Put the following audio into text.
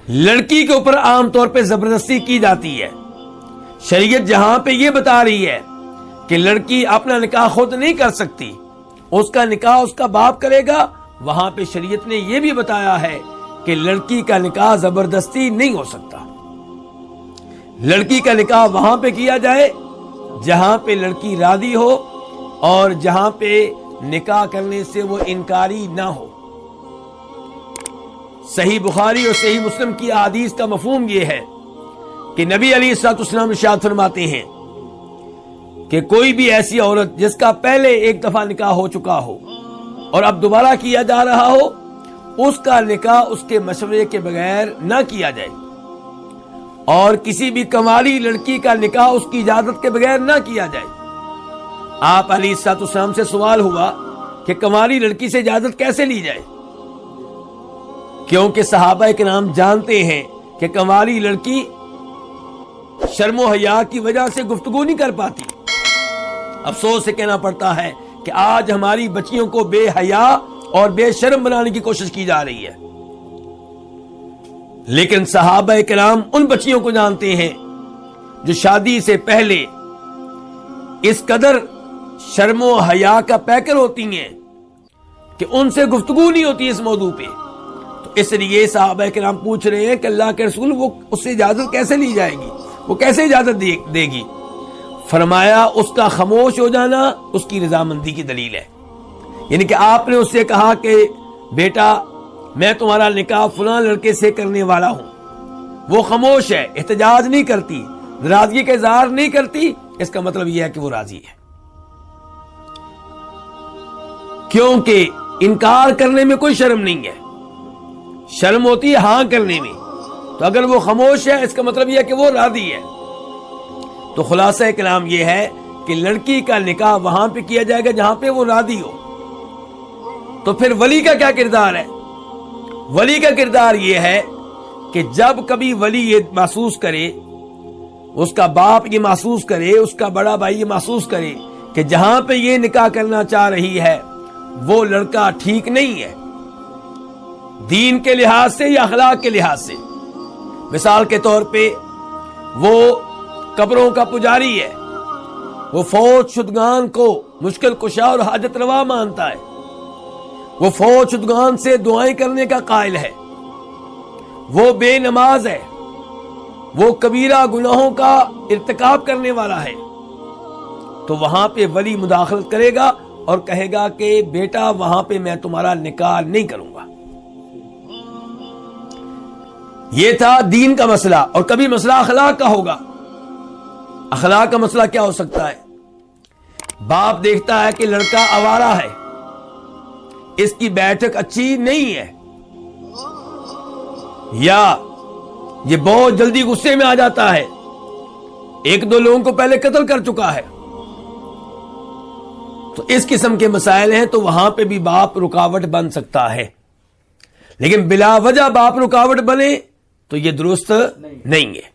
لڑکی کے اوپر عام طور پہ زبردستی کی جاتی ہے. شریعت جہاں پہ یہ بتا رہی ہے کہ لڑکی اپنا نکاح خود نہیں کر سکتی، اس کا نکاح اس کا باپ کرے گا، وہاں پہ شریعت نے یہ بھی بتایا ہے کہ لڑکی کا نکاح زبردستی نہیں ہو سکتا. لڑکی کا نکاح وہاں پہ کیا جائے جہاں پہ لڑکی راضی ہو اور جہاں پہ نکاح کرنے سے وہ انکاری نہ ہو. صحیح بخاری اور صحیح مسلم کی احادیث کا مفہوم یہ ہے کہ نبی علیہ الصلوۃ والسلام ارشاد فرماتے ہیں کہ کوئی بھی ایسی عورت جس کا پہلے ایک دفعہ نکاح ہو چکا ہو اور اب دوبارہ کیا جا رہا ہو، اس کا نکاح اس کے مشورے کے بغیر نہ کیا جائے، اور کسی بھی کنواری لڑکی کا نکاح اس کی اجازت کے بغیر نہ کیا جائے. آپ علیہ الصلوۃ والسلام سے سوال ہوا کہ کنواری لڑکی سے اجازت کیسے لی جائے، کیونکہ صحابہ کرام جانتے ہیں کہ کنواری لڑکی شرم و حیا کی وجہ سے گفتگو نہیں کر پاتی. افسوس سے کہنا پڑتا ہے کہ آج ہماری بچیوں کو بے حیا اور بے شرم بنانے کی کوشش کی جا رہی ہے، لیکن صحابہ کرام ان بچیوں کو جانتے ہیں جو شادی سے پہلے اس قدر شرم و حیا کا پیکر ہوتی ہیں کہ ان سے گفتگو نہیں ہوتی اس موضوع پہ. تو اس لیے صحابہ کرام پوچھ رہے ہیں کہ اللہ کے رسول وہ اس سے اجازت کیسے لی جائے گی، وہ کیسے اجازت دے گی؟ فرمایا اس کا خاموش ہو جانا اس کی رضامندی کی دلیل ہے. یعنی کہ آپ نے اس سے کہا کہ بیٹا میں تمہارا نکاح فلاں لڑکے سے کرنے والا ہوں، وہ خاموش ہے، احتجاج نہیں کرتی، ناراضگی کا اظہار نہیں کرتی، اس کا مطلب یہ ہے کہ وہ راضی ہے. کیونکہ انکار کرنے میں کوئی شرم نہیں ہے، شرم ہوتی ہے ہاں کرنے میں. تو اگر وہ خاموش ہے اس کا مطلب یہ ہے کہ وہ راضی ہے. تو خلاصہ کلام یہ ہے کہ لڑکی کا نکاح وہاں پہ کیا جائے گا جہاں پہ وہ راضی ہو. تو پھر ولی کا کیا کردار ہے؟ ولی کا کردار یہ ہے کہ جب کبھی ولی یہ محسوس کرے، اس کا باپ یہ محسوس کرے، اس کا بڑا بھائی یہ محسوس کرے کہ جہاں پہ یہ نکاح کرنا چاہ رہی ہے وہ لڑکا ٹھیک نہیں ہے دین کے لحاظ سے یا اخلاق کے لحاظ سے. مثال کے طور پہ وہ قبروں کا پجاری ہے، وہ فوت شدگان کو مشکل کشا اور حاجت روا مانتا ہے، وہ فوت شدگان سے دعائیں کرنے کا قائل ہے، وہ بے نماز ہے، وہ کبیرہ گناہوں کا ارتکاب کرنے والا ہے. تو وہاں پہ ولی مداخلت کرے گا اور کہے گا کہ بیٹا وہاں پہ میں تمہارا نکاح نہیں کروں گا. یہ تھا دین کا مسئلہ. اور کبھی مسئلہ اخلاق کا ہوگا. اخلاق کا مسئلہ کیا ہو سکتا ہے؟ باپ دیکھتا ہے کہ لڑکا آوارہ ہے، اس کی بیٹھک اچھی نہیں ہے، یا یہ بہت جلدی غصے میں آ جاتا ہے، ایک دو لوگوں کو پہلے قتل کر چکا ہے. تو اس قسم کے مسائل ہیں تو وہاں پہ بھی باپ رکاوٹ بن سکتا ہے. لیکن بلا وجہ باپ رکاوٹ بنے تو یہ درست نہیں ہے.